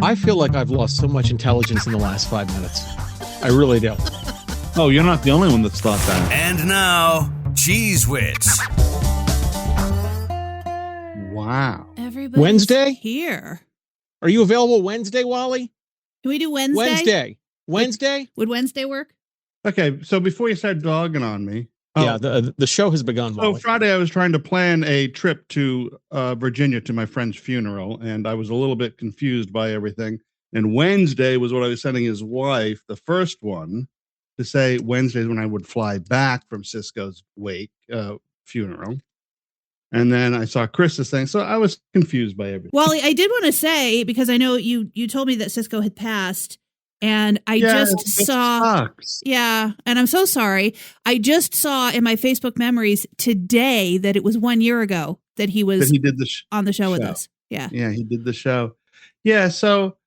I feel like I've lost so much intelligence in the last 5 minutes. I really do. Oh, you're not the only one that's thought that. And now, Cheese Wits. Wow. Everybody's Wednesday? here. Are you available Wednesday, Wally? Can we do Wednesday? Wednesday? Would Wednesday work? Okay, so before you start dogging on me. Yeah, the show has begun, Wally. So Friday I was trying to plan a trip to Virginia to my friend's funeral, and I was a little bit confused by everything. And Wednesday was what I was sending his wife, the first one, to say Wednesday is when I would fly back from Cisco's funeral. And then I saw Chris's thing, so I was confused by everything. Wally, I did want to say, because I know you told me that Cisco had passed, and I just saw... Sucks. Yeah, and I'm so sorry. I just saw in my Facebook memories today that it was 1 year ago that he was did on the show with us. Yeah. Yeah, he did the show. Yeah, so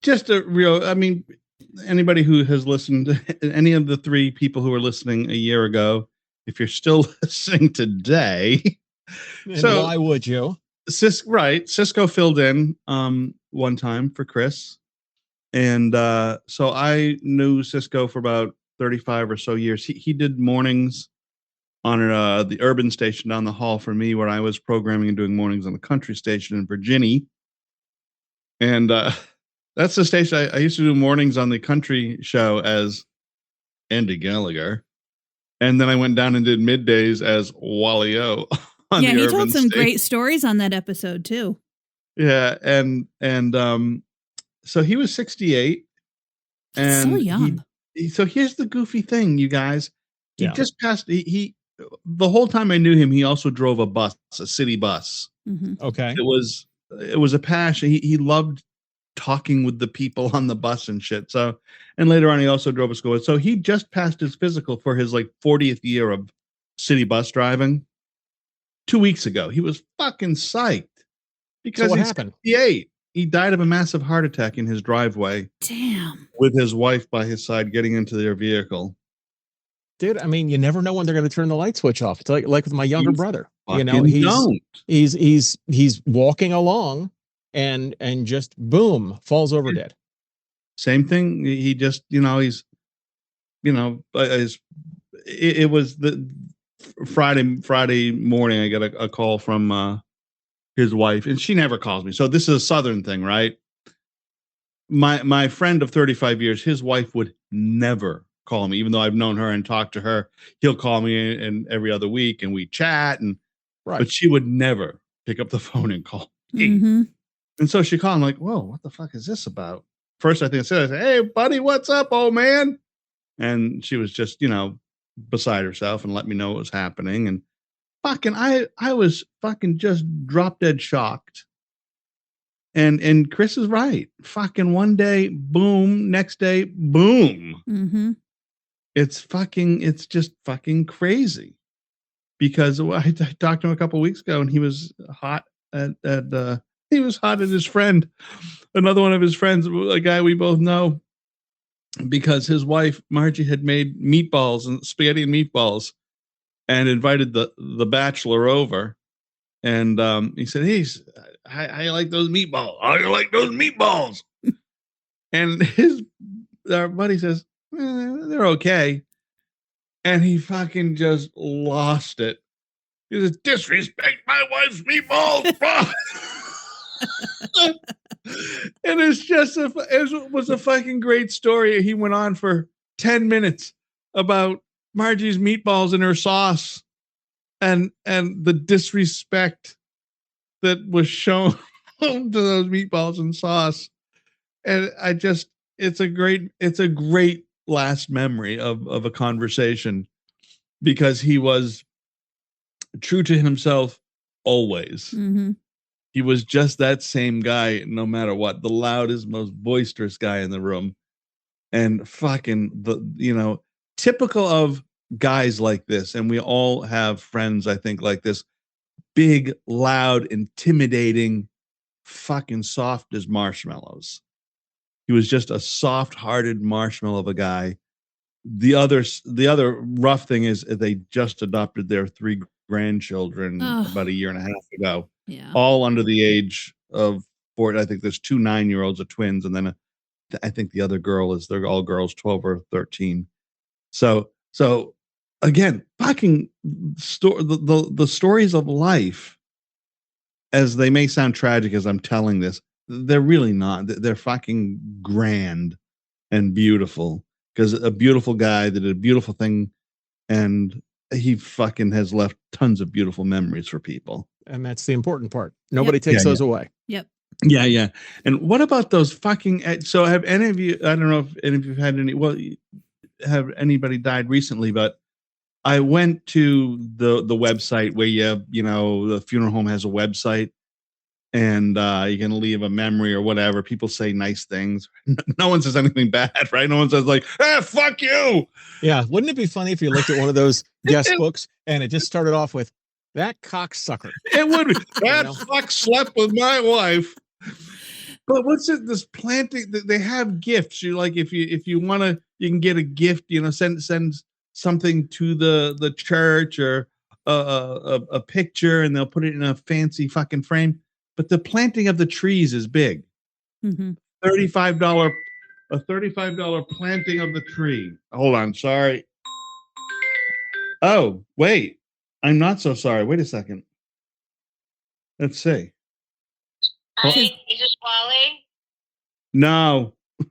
just anybody who has listened, any of the three people who were listening a year ago, if you're still listening today... And so why would you? Cisco filled in one time for Chris. And so I knew Cisco for about 35 or so years. He did mornings on the urban station down the hall for me, where I was programming and doing mornings on the country station in Virginia. And that's the station I used to do mornings on the country show as Andy Gallagher. And then I went down and did middays as Wally O. Yeah, he told some great stories on that episode too. Yeah, and so he was 68, and so young. So here's the goofy thing, you guys. He just passed. He the whole time I knew him, he also drove a bus, a city bus. Mm-hmm. Okay, it was a passion. He loved talking with the people on the bus and shit. So, and later on, he also drove a school. So he just passed his physical for his 40th year of city bus driving. 2 weeks ago. He was fucking psyched because what happened? 68. He died of a massive heart attack in his driveway. Damn. With his wife by his side getting into their vehicle. Dude, I mean, you never know when they're going to turn the light switch off. It's like with my younger brother. You know, he's walking along and just boom, falls over dead. Same thing. He just, it was the Friday morning, I got a call from his wife, and she never calls me. So this is a Southern thing, right? My friend of 35 years, his wife would never call me, even though I've known her and talked to her. He'll call me and every other week, and we chat, but she would never pick up the phone and call me. Mm-hmm. And so she called. I'm like, whoa, what the fuck is this about? First, I said, hey, buddy, what's up, old man? And she was just, beside herself and let me know what was happening. And fucking I was fucking just drop dead shocked. And Chris is right. Fucking one day, boom, next day, boom. Mm-hmm. It's just fucking crazy. Because I talked to him a couple of weeks ago, and he was hot at his friend, another one of his friends, a guy we both know. Because his wife, Margie, had made meatballs and spaghetti and meatballs and invited the bachelor over. And he said, hey, I like those meatballs. I like those meatballs. And our buddy says, they're okay. And he fucking just lost it. He says, disrespect my wife's meatballs, bro. And it was a fucking great story. He went on for 10 minutes about Margie's meatballs and her sauce and the disrespect that was shown to those meatballs and sauce. And it's a great last memory of a conversation, because he was true to himself always. Mm-hmm. He was just that same guy, no matter what, the loudest, most boisterous guy in the room. And fucking typical of guys like this. And we all have friends, I think, like this: big, loud, intimidating, fucking soft as marshmallows. He was just a soft-hearted marshmallow of a guy. The other rough thing is they just adopted their 3 grandchildren about a year and a half ago. Yeah. All under the age of I think there's 2 9-year-olds of twins, and then I think the other girl they're all girls, 12 or 13. So again, fucking the stories of life, as they may sound tragic as I'm telling this, they're really not. They're fucking grand and beautiful, because a beautiful guy that did a beautiful thing, and he fucking has left tons of beautiful memories for people. And that's the important part. Nobody takes those away. Yep. Yeah. And what about those fucking, so have any of you, I don't know if any of you have had any, well, have anybody died recently, but I went to the website where the funeral home has a website, and you can leave a memory or whatever. People say nice things. No one says anything bad, right? No one says like, fuck you. Yeah. Wouldn't it be funny if you looked at one of those guest books and it just started off with that cocksucker? It would be. That fuck slept with my wife. But what's it? This planting. They have gifts. You like if you want to, you can get a gift. Send something to the church, or a picture, and they'll put it in a fancy fucking frame. But the planting of the trees is big. Mm-hmm. $35 planting of the tree. Hold on, sorry. Oh, wait. I'm not so sorry. Wait a second. Let's see. Hi, is this Wally? No. Okay.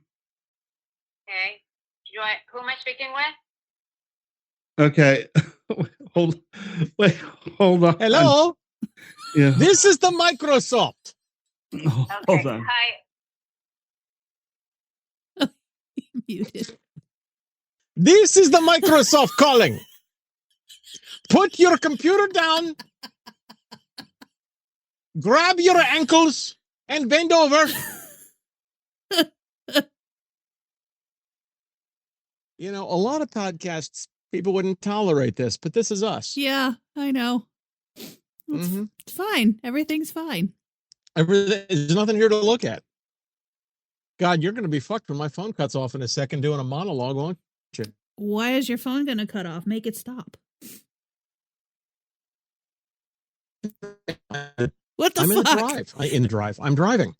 Who am I speaking with? Okay. Hold on. Hello. Yeah. This is the Microsoft. Hold Okay. on. Hi. Muted. This is the Microsoft calling. Put your computer down. Grab your ankles and bend over. A lot of podcasts, people wouldn't tolerate this, but this is us. Yeah, I know. It's fine. Everything's fine. There's nothing here to look at. God, you're going to be fucked when my phone cuts off in a second doing a monologue, won't you? Why is your phone going to cut off? Make it stop. What the fuck? In the drive. I'm driving.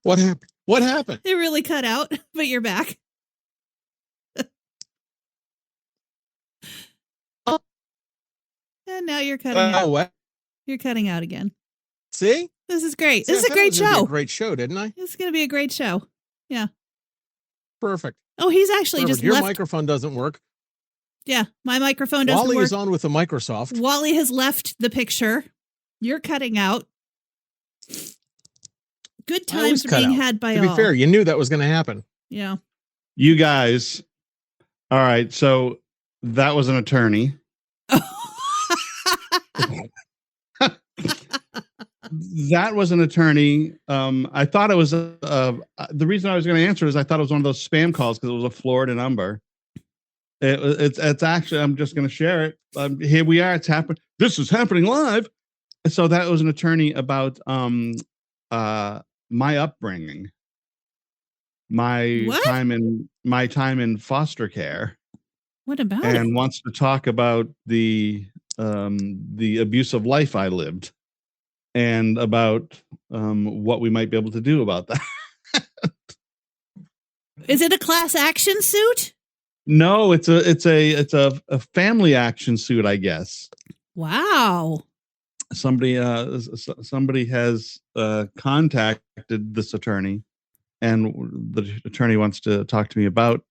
What happened? What happened? It really cut out, but you're back. And now you're cutting out. What? You're cutting out again. See? This is great. See, This is a great show. Great show, didn't I? This is going to be a great show. Yeah. Perfect. Oh, he's actually just Your left. microphone doesn't work. Yeah, my microphone doesn't work. Wally is on with the Microsoft. Wally has left the picture. You're cutting out. Good times are being had by all. To be fair, you knew that was going to happen. Yeah. You guys. All right. So that was an attorney. That was an attorney. I thought it was the reason I was going to answer is I thought it was one of those spam calls because it was a Florida number. It's actually, I'm just going to share it. Here we are. It's happening. This is happening live. So that was an attorney about my upbringing, my time in foster care. What about and it? Wants to talk about the abusive life I lived, and about what we might be able to do about that. Is it a class action suit? No, it's a family action suit, I guess. Wow. Somebody has contacted this attorney, and the attorney wants to talk to me about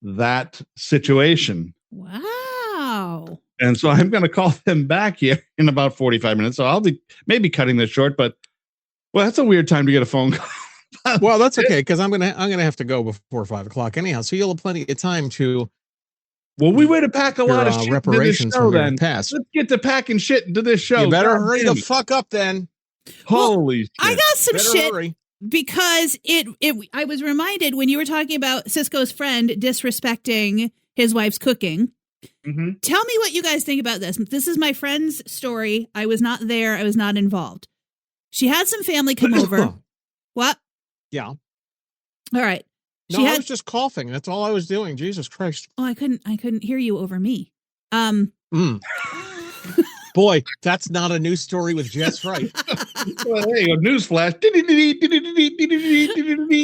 that situation. Wow. And so I'm going to call them back here in about 45 minutes. So I'll be maybe cutting this short, but that's a weird time to get a phone call. Well, that's okay, because I'm gonna have to go before 5 o'clock anyhow. So you'll have plenty of time to. Well, we would have packed a lot of shit reparations into this show, from then. past. Let's get to packing shit into this show. You better hurry the fuck up, then. Holy shit. I got some shit hurry. because I was reminded when you were talking about Cisco's friend disrespecting his wife's cooking. Mm-hmm. Tell me what you guys think about this. This is my friend's story. I was not there. I was not involved. She had some family come over. What? Yeah. All right. No, I was just coughing. That's all I was doing. Jesus Christ. Oh, I couldn't hear you over me. Boy, that's not a news story with Jess Wright. Well, there you go. Newsflash.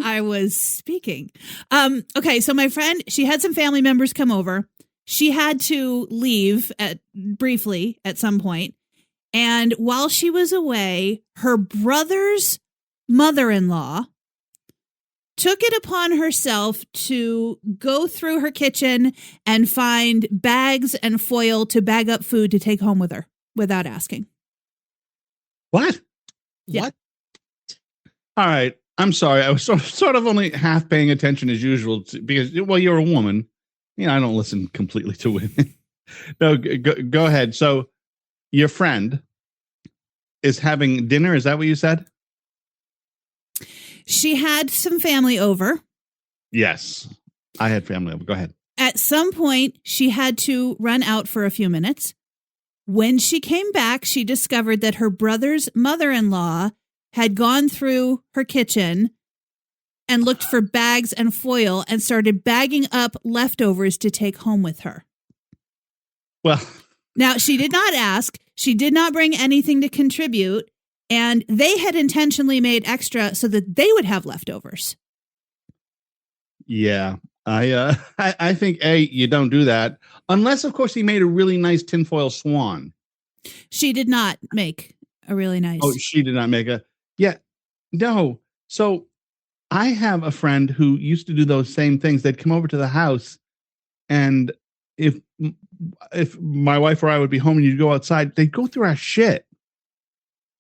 I was speaking. Okay, so my friend, she had some family members come over. She had to leave briefly at some point. And while she was away, her brother's mother-in-law took it upon herself to go through her kitchen and find bags and foil to bag up food to take home with her without asking. What? Yeah. What? All right. I'm sorry. I was sort of only half paying attention as usual because, well, you're a woman. I don't listen completely to women. No, go ahead. So your friend is having dinner. Is that what you said? She had some family over. Yes, I had family over. Go ahead. At some point, she had to run out for a few minutes. When she came back, she discovered that her brother's mother-in-law had gone through her kitchen and looked for bags and foil and started bagging up leftovers to take home with her. Well, now she did not ask. She did not bring anything to contribute. And they had intentionally made extra so that they would have leftovers. Yeah, I think you don't do that unless, of course, he made a really nice tinfoil swan. She did not make a really nice. Oh, she did not make a. Yeah, no. So I have a friend who used to do those same things. They'd come over to the house, and if my wife or I would be home and you'd go outside, they'd go through our shit.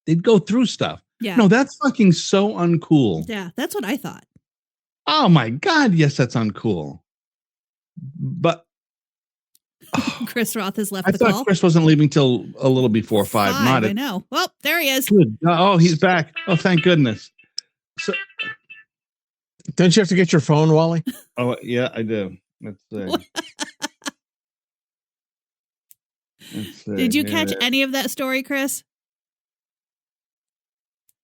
They'd go through stuff. Yeah. No, that's fucking so uncool. Yeah, that's what I thought. Oh my God. Yes, that's uncool. But Chris Roth has left I the thought call. Chris wasn't leaving till a little before 5. I know. Well, there he is. Good. Oh, he's back. Oh, thank goodness. So, don't you have to get your phone, Wally? Oh, yeah, I do. Let's see. Did you catch any of that story, Chris?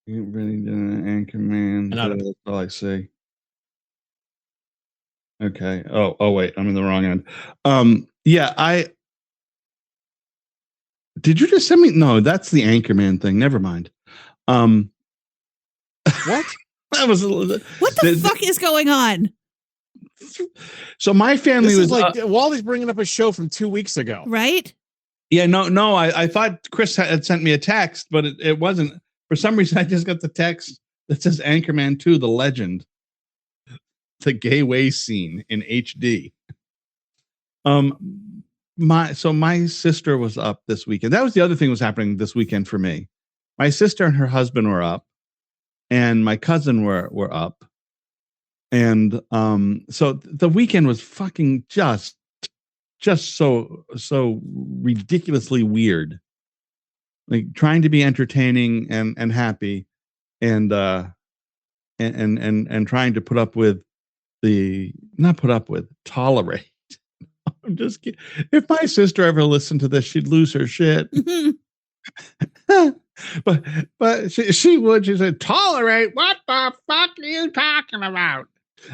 You really did an anchor man. That's all I see. Okay. Oh, wait, I'm in the wrong end. Yeah, did you just send me? No, that's the Anchorman thing. Never mind. What? That was what the fuck is going on? So my family was like Wally's bringing up a show from 2 weeks ago, right? Yeah, no. I thought Chris had sent me a text, but it wasn't. For some reason, I just got the text that says Anchorman 2, The Legend, the gay scene in HD. My sister was up this weekend. That was the other thing that was happening this weekend for me. My sister and her husband were up, and my cousin were up. And so the weekend was fucking just so ridiculously weird. Like trying to be entertaining and happy and trying to tolerate. I'm just kidding. If my sister ever listened to this, she'd lose her shit. but she would. She said, "Tolerate? What the fuck are you talking about?"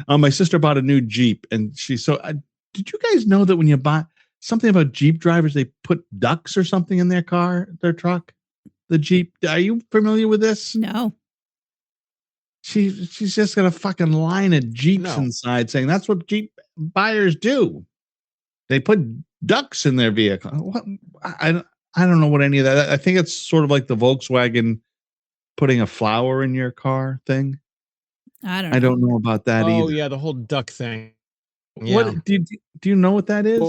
My sister bought a new Jeep, and did you guys know that when you buy something about Jeep drivers, they put ducks or something in their truck, the Jeep? Are you familiar with this? No. She's just got a fucking line of Jeeps inside saying that's what Jeep buyers do. They put ducks in their vehicle. What? I don't know what any of that. I think it's sort of like the Volkswagen putting a flower in your car thing. I don't know about that either. Oh yeah, the whole duck thing. Yeah. What do you know what that is?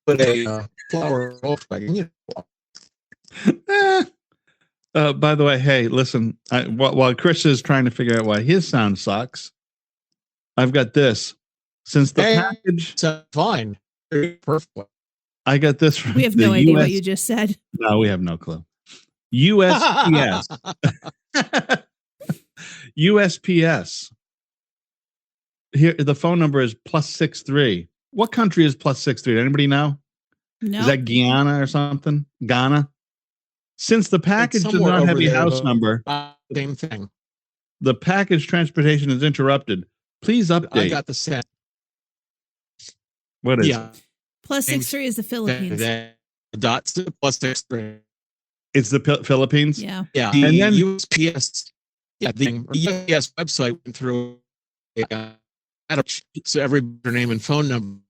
Put a flower Volkswagen. By the way, hey, listen. While Chris is trying to figure out why his sound sucks, I've got this. Since the package, fine, perfect. I got this. We have no idea what you just said. No, we have no clue. USPS. USPS. Here, the phone number is +63. What country is +63? Anybody know? No. Is that Guyana or something? Ghana. Since the package does not have a house number, same thing. The package transportation is interrupted. Please update. I got the set. What is Yeah. it? +63 is the Philippines. Dots +63. It's the Philippines? Yeah. Yeah. And And then- then USPS, the USPS website went through so every name and phone number.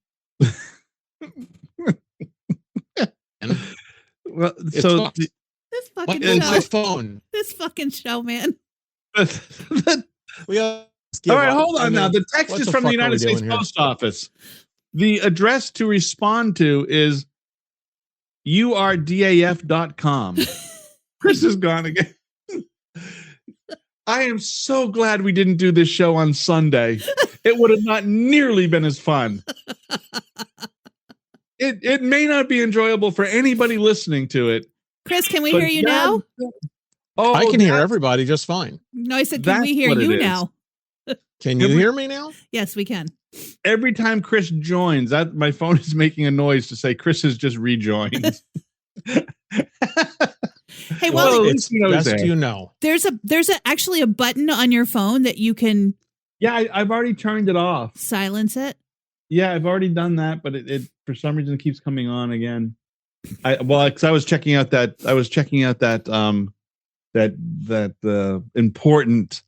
Well, so This fucking my show. phone. This fucking show, man. We all right, hold on now. The text what is the from the fuck are United we States doing here? Post Office. The address to respond to is urdaf.com. Chris is gone again. I am so glad we didn't do this show on Sunday. It would have not nearly been as fun. It may not be enjoyable for anybody listening to it. Chris, can we but hear you God- now? Oh, I can hear that's- everybody just fine. No, I said, can That's we hear what it you is. now? Can you Every- hear me now? Yes, we can. Every time Chris joins, that my phone is making a noise to say Chris has just rejoined. Hey, Well, Wally, at It's least you know he's best there. you know. there's actually a button on your phone that you can Yeah, I've already turned it off. silence it. Yeah, I've already done that, but it for some reason it keeps coming on again. Because I was checking out that important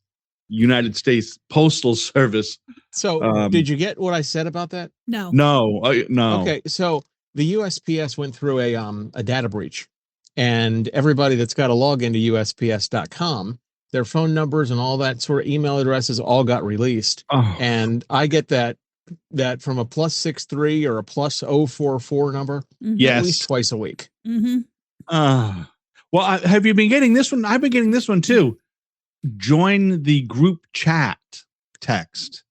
United States Postal Service. So did you get what I said about that? No. No. Okay, so the USPS went through a data breach, and everybody that's got a login to USPS.com, their phone numbers and all that sort of email addresses all got released. Oh, And I get that from a +63 or a +044 number Mhm. yes. at least twice a week. Mhm. Well, have you been getting this one? I've been getting this one too. Join the group chat text.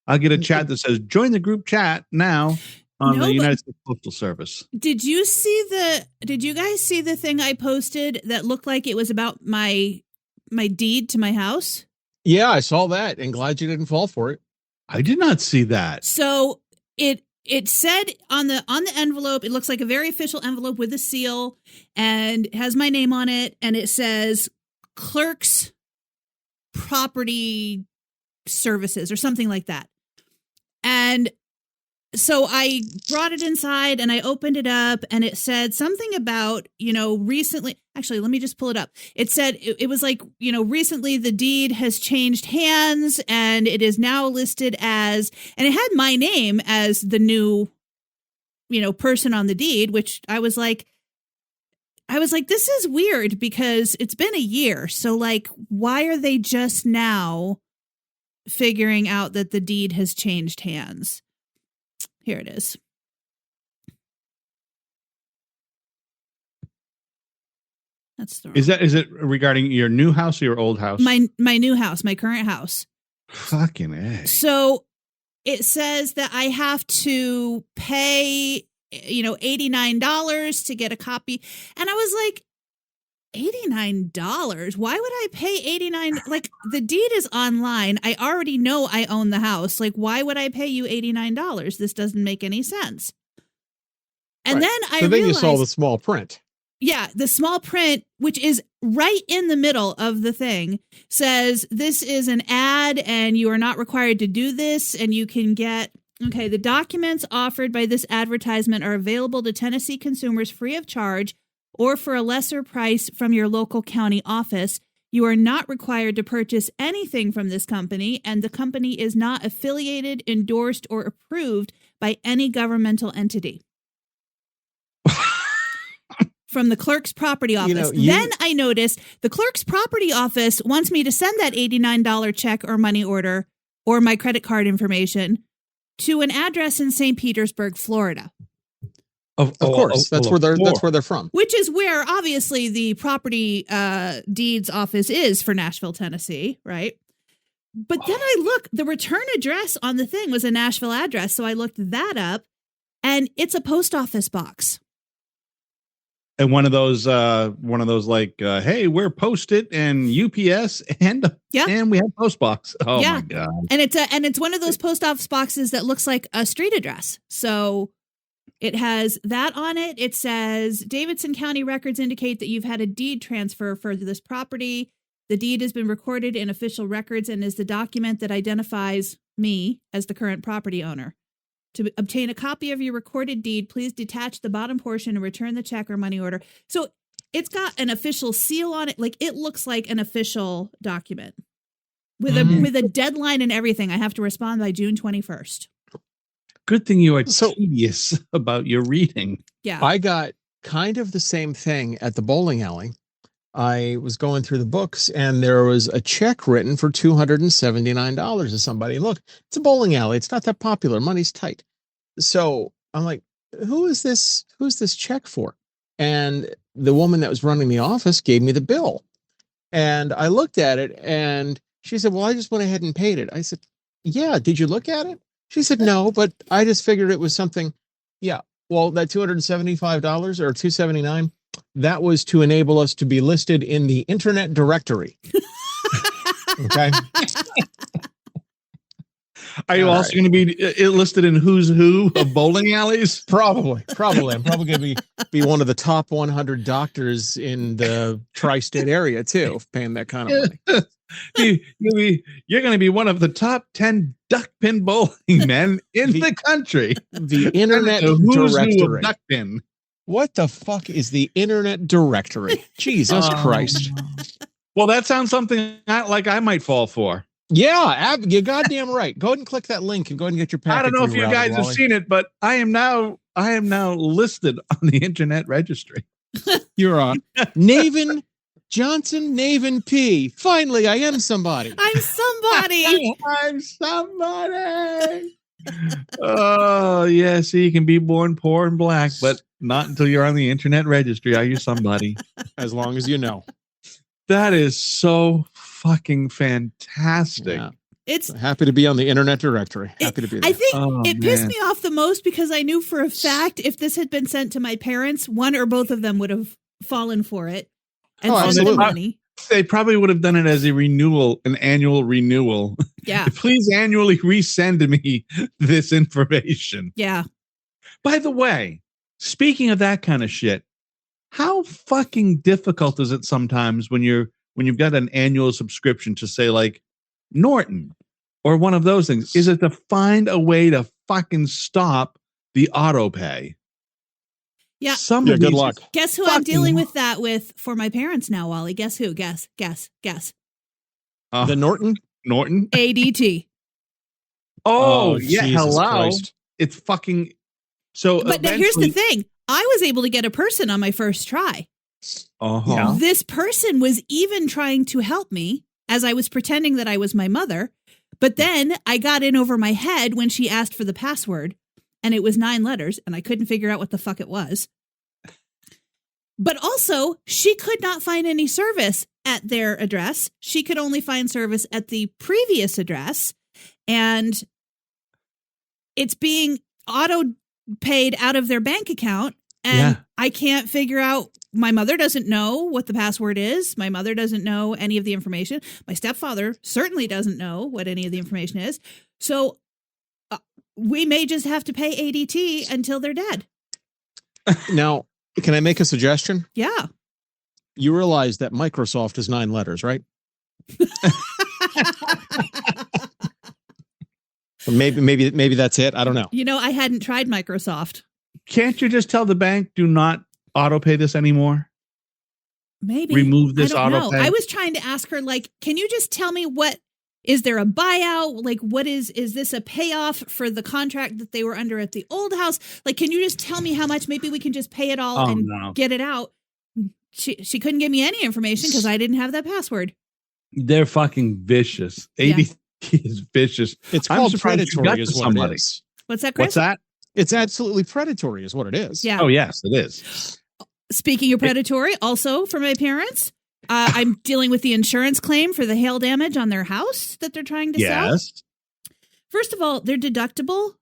I'll get a chat that says join the group chat now on No, the but- United States Postal Service. Did you guys see the thing I posted that looked like it was about my deed to my house? Yeah, I saw that and glad you didn't fall for it. I did not see that. So it said on the envelope, it looks like a very official envelope with a seal and it has my name on it, and it says Clerk's Property Services or something like that. And so I brought it inside and I opened it up, and it said something about, recently, actually, let me just pull it up. It said, it was like, recently the deed has changed hands and it is now listed as, and it had my name as the new, person on the deed, which I was like, this is weird because it's been a year. So like, why are they just now figuring out that the deed has changed hands? Here it is. That's the wrong. Is it regarding your new house or your old house? my new house, my current house. Fucking A. So it says that I have to pay, $89 to get a copy. And I was like, $89? Why would I pay $89? Like, the deed is online. I already know I own the house. Like, why would I pay you $89? This doesn't make any sense. And Right. then I So then you realized, saw the small print. yeah, the small print, which is right in the middle of the thing, says this is an ad and you are not required to do this, and you can get, okay, the documents offered by this advertisement are available to Tennessee consumers free of charge or for a lesser price from your local county office. You are not required to purchase anything from this company, and the company is not affiliated, endorsed, or approved by any governmental entity. From the clerk's property office. Then I noticed the clerk's property office wants me to send that $89 check or money order or my credit card information to an address in St. Petersburg, Florida. Of course, that's where they're from. Which is where obviously the property deeds office is for Nashville, Tennessee, right? But then I look, the return address on the thing was a Nashville address, so I looked that up, and it's a post office box. And one of those like, hey, we're Post-it and UPS and we have Postbox. Oh Yeah. my God. And it's one of those post office boxes that looks like a street address. So it has that on it. It says Davidson County records indicate that you've had a deed transfer for this property. The deed has been recorded in official records and is the document that identifies me as the current property owner. To obtain a copy of your recorded deed, please detach the bottom portion and return the check or money order. So it's got an official seal on it. Like it looks like an official document with a deadline and everything. I have to respond by June 21st. Good thing you are tedious about your reading. Yeah. I got kind of the same thing at the bowling alley. I was going through the books and there was a check written for $279 to somebody. Look, it's a bowling alley. It's not that popular. Money's tight. So I'm like, who's this check for? And the woman that was running the office gave me the bill. And I looked at it and she said, well, I just went ahead and paid it. I said, yeah, did you look at it? She said, no, but I just figured it was something. Yeah. Well, that $275 or $279, that was to enable us to be listed in the internet directory. Okay. Are you also going to be listed in who's who of bowling alleys? Probably. I'm probably going to be one of the top 100 doctors in the tri-state area too, paying that kind of money. You're going to be one of the top 10 duck pin bowling men in the country. The internet directory. Duck pin. What the fuck is the internet directory? Jesus Christ. Well, that sounds something I might fall for. Yeah, you're goddamn right. Go ahead and click that link and go ahead and get your package. I don't know if you guys have seen it, but I am now listed on the internet registry. You're on Navin Johnson, Navin P. Finally, I am somebody. I'm somebody. I'm somebody. Oh, yeah. See, you can be born poor and black, but not until you're on the internet registry are you somebody. As long as you know. That is so fucking fantastic. Yeah. It's happy to be on the internet directory. Happy to be there. I think it pissed me off the most because I knew for a fact if this had been sent to my parents, one or both of them would have fallen for it. And absolutely. Money. They probably would have done it as an annual renewal. Yeah. Please annually resend me this information. Yeah. By the way, speaking of that kind of shit, how fucking difficult is it sometimes when you've got an annual subscription to say like Norton or one of those things? Is it to find a way to fucking stop the auto pay? Yeah. Good luck. Guess who I'm dealing with that with for my parents now, Wally? Guess who? Guess. The Norton? ADT. Oh yeah. Jesus hello. Christ. It's fucking so. But now here's the thing. I was able to get a person on my first try. Uh-huh. This person was even trying to help me as I was pretending that I was my mother. But then I got in over my head when she asked for the password. And it was 9 letters, and I couldn't figure out what the fuck it was. But also, she could not find any service at their address. She could only find service at the previous address. And it's being auto-paid out of their bank account. And I can't figure out. My mother doesn't know what the password is. My mother doesn't know any of the information. My stepfather certainly doesn't know what any of the information is. So we may just have to pay ADT until they're dead. Now, can I make a suggestion? Yeah. You realize that Microsoft is 9 letters, right? Maybe that's it. I don't know. You know, I hadn't tried Microsoft. Can't you just tell the bank, do not auto pay this anymore? Maybe. Remove this auto pay. I was trying to ask her, like, can you just tell me is there a buyout? Like, what is this a payoff for the contract that they were under at the old house? Like, can you just tell me how much? Maybe we can just pay it all get it out. She couldn't give me any information because I didn't have that password. They're fucking vicious. ADT is vicious. It's called predatory is what it is. What's that, Chris? What's that? It's absolutely predatory is what it is. Yeah. Oh, yes, it is. Speaking of predatory, also for my parents, I'm dealing with the insurance claim for the hail damage on their house that they're trying to sell. First of all, their deductible,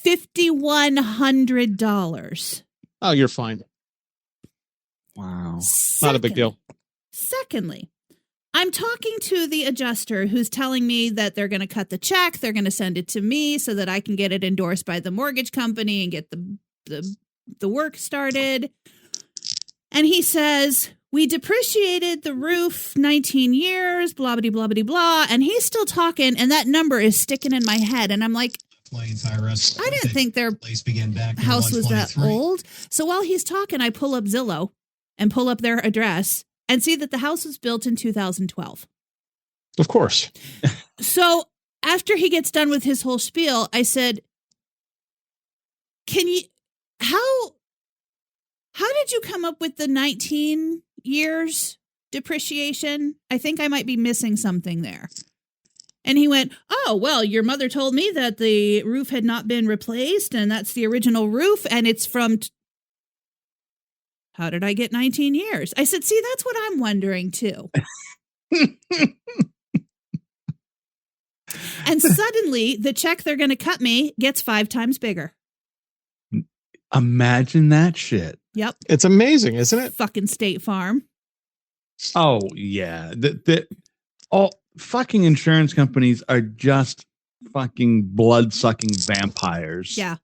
$5,100. Oh, you're fine. Wow. Not a big deal. Secondly, I'm talking to the adjuster who's telling me that they're going to cut the check. They're going to send it to me so that I can get it endorsed by the mortgage company and get the work started. And he says, we depreciated the roof 19 years, blah, blah, blah, blah, blah. And he's still talking. And that number is sticking in my head. And I'm like, I didn't think their house was that old. So while he's talking, I pull up Zillow and pull up their address and see that the house was built in 2012. Of course. So after he gets done with his whole spiel, I said, how did you come up with the 19 years depreciation? I think I might be missing something there. And he went, oh, well, your mother told me that the roof had not been replaced, and that's the original roof, and it's from... How did I get 19 years? I said, see, that's what I'm wondering, too. And suddenly, the check they're going to cut me gets 5 times bigger. Imagine that shit. Yep. It's amazing, isn't it? Fucking State Farm. Oh, yeah. All fucking insurance companies are just fucking blood-sucking vampires. Yeah.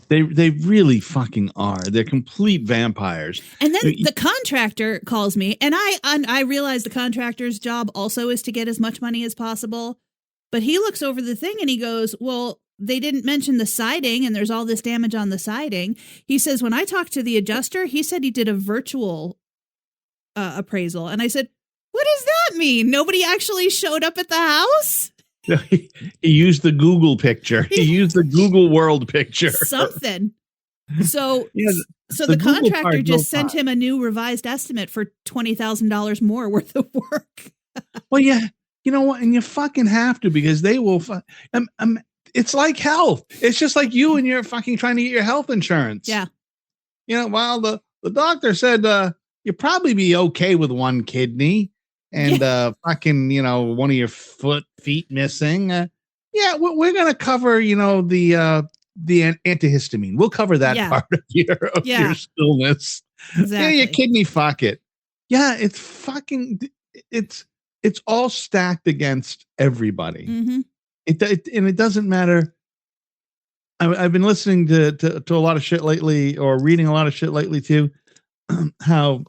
They really fucking are. They're complete vampires. And then the contractor calls me, and I realize the contractor's job also is to get as much money as possible. But he looks over the thing and he goes, well, they didn't mention the siding, and there's all this damage on the siding. He says, when I talked to the adjuster, he said he did a virtual appraisal. And I said, what does that mean? Nobody actually showed up at the house? He used the Google picture. He used the Google world picture. Something. So, yeah, so the contractor part, just sent him a new revised estimate for $20,000 more worth of work. Well, yeah, you know what? And you fucking have to, because they will. It's like health. It's just like you and you're fucking trying to get your health insurance. Yeah. You know, well, the doctor said you'll probably be okay with one kidney and fucking, you know, one of your feet missing. Yeah, we're gonna cover, you know, the antihistamine. We'll cover that part of your stillness. Exactly. Yeah, your kidney, fuck it. Yeah, it's fucking. It's all stacked against everybody. Mm-hmm. It doesn't matter. I've been listening to a lot of shit lately, or reading a lot of shit lately too. How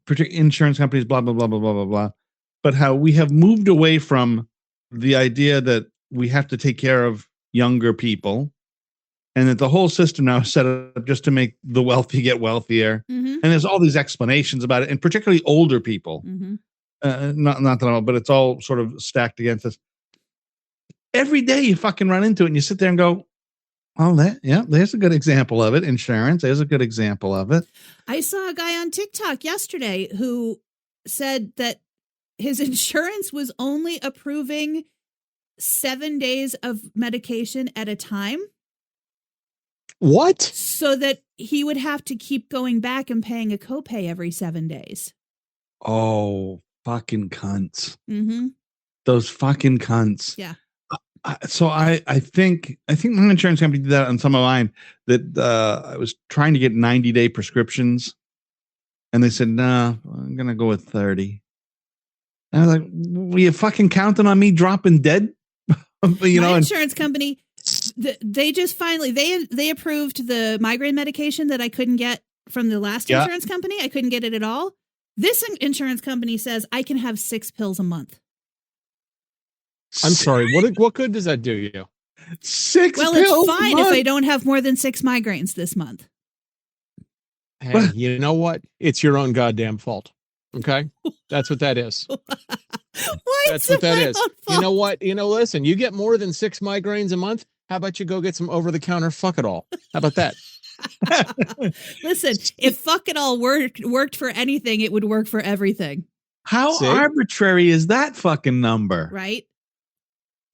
particular insurance companies, blah blah blah blah blah blah blah, but how we have moved away from the idea that we have to take care of younger people, and that the whole system now is set up just to make the wealthy get wealthier. Mm-hmm. And there's all these explanations about it, and particularly older people. Mm-hmm. Not that all, but it's all sort of stacked against us. Every day you fucking run into it and you sit there and go, oh, there's a good example of it. Insurance, there's a good example of it. I saw a guy on TikTok yesterday who said that his insurance was only approving 7 days of medication at a time. What? So that he would have to keep going back and paying a copay every 7 days. Oh, fucking cunts. Mm-hmm. Those fucking cunts. Yeah. So I think my insurance company did that on some of mine, that I was trying to get 90-day prescriptions, and they said, no, I'm going to go with 30. And I was like, were you fucking counting on me dropping dead? My insurance company, they just finally, they approved the migraine medication that I couldn't get from the last insurance company. I couldn't get it at all. This insurance company says I can have 6 pills a month. I'm sorry. What good does that do you? 6 pills. Well, it's fine if I don't have more than 6 migraines this month. Hey, you know what? It's your own goddamn fault. Okay? That's what that is. That's what that is. You know what? Listen, you get more than 6 migraines a month. How about you go get some over-the-counter fuck it all? How about that? Listen, if fuck it all worked for anything, it would work for everything. How arbitrary is that fucking number? Right?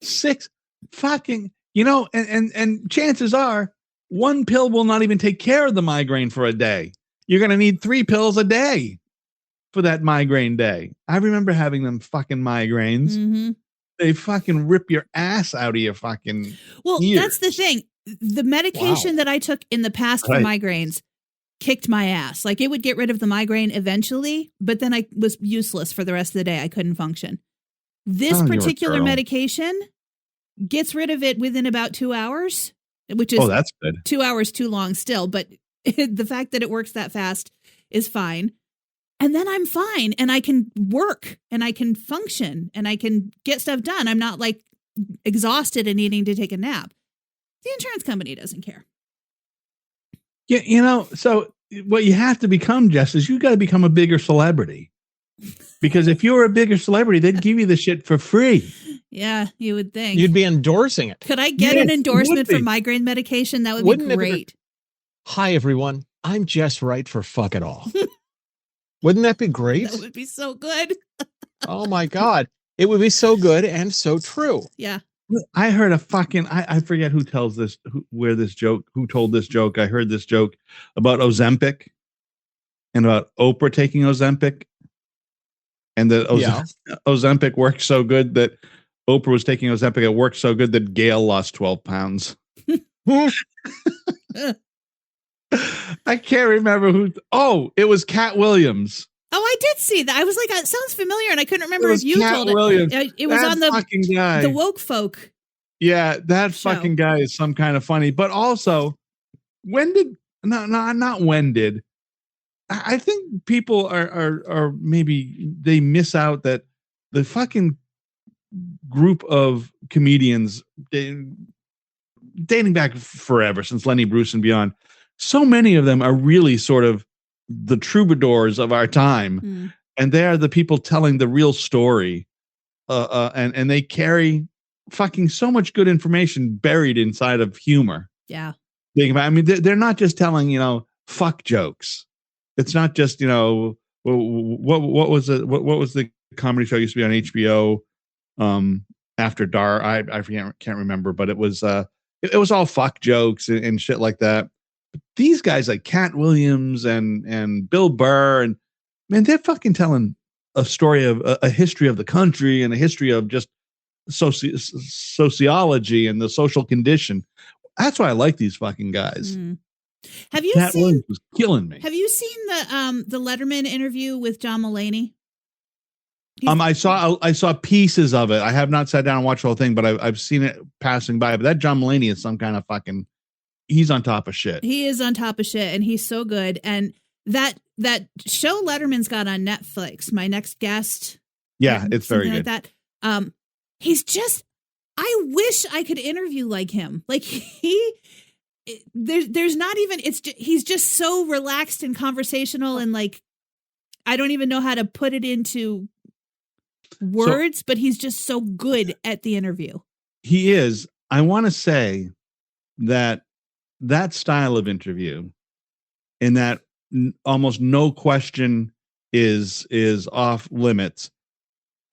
6 fucking, and chances are 1 pill will not even take care of the migraine for a day. You're going to need 3 pills a day for that migraine day. I remember having them fucking migraines. Mm-hmm. They fucking rip your ass out of your fucking ears. That's the thing. The medication that I took in the past for migraines kicked my ass. Like, it would get rid of the migraine eventually, but then I was useless for the rest of the day. I couldn't function. This particular medication gets rid of it within about 2 hours, which is that's good. 2 hours too long still, but the fact that it works that fast is fine. And then I'm fine, and I can work, and I can function, and I can get stuff done. I'm not like, exhausted and needing to take a nap. The insurance company doesn't care. Yeah, so what you have to become, Jess, is you got to become a bigger celebrity. Because if you were a bigger celebrity, they'd give you the shit for free. Yeah, you would think. You'd be endorsing it. Could I get an endorsement for migraine medication? That would be great. Hi, everyone. I'm Jess Wright for Fuck It All. Wouldn't that be great? That would be so good. Oh, my God. It would be so good and so true. Yeah. I heard a fucking, I forget who tells this, who told this joke. I heard this joke about Ozempic and about Oprah taking Ozempic. And that Ozempic worked so good that Oprah was taking Ozempic. It worked so good that Gail lost 12 pounds. I can't remember who. Oh, it was Cat Williams. Oh, I did see that. I was like, that sounds familiar, and I couldn't remember if you told Williams. It was that on the woke folk. Yeah, that fucking guy is some kind of funny. But also, not when did. I think people are maybe they miss out that the fucking group of comedians dating back forever, since Lenny Bruce and beyond, so many of them are really sort of the troubadours of our time. And they are the people telling the real story. And they carry fucking so much good information buried inside of humor. Yeah. I mean, they're not just telling, fuck jokes. It's not just, what was the comedy show used to be on HBO after dark? I can't remember, but it was all fuck jokes and shit like that. But these guys like Cat Williams and Bill Burr, and man, they're fucking telling a story of a history of the country and a history of just sociology and the social condition. That's why I like these fucking guys. Have you Cat seen? Williams was killing me. Have you seen the Letterman interview with John Mulaney? I saw pieces of it. I have not sat down and watched the whole thing, but I've seen it passing by. But that John Mulaney is some kind of fucking. He's on top of shit. He is on top of shit, and he's so good. And that show Letterman's got on Netflix, My Next Guest. Yeah, it's very good. Like that. He's just. I wish I could interview like him. Like there's not even. He's just so relaxed and conversational, and like I don't even know how to put it into words, but he's just so good at the interview. He is. I want to say that style of interview, in that almost no question is off limits,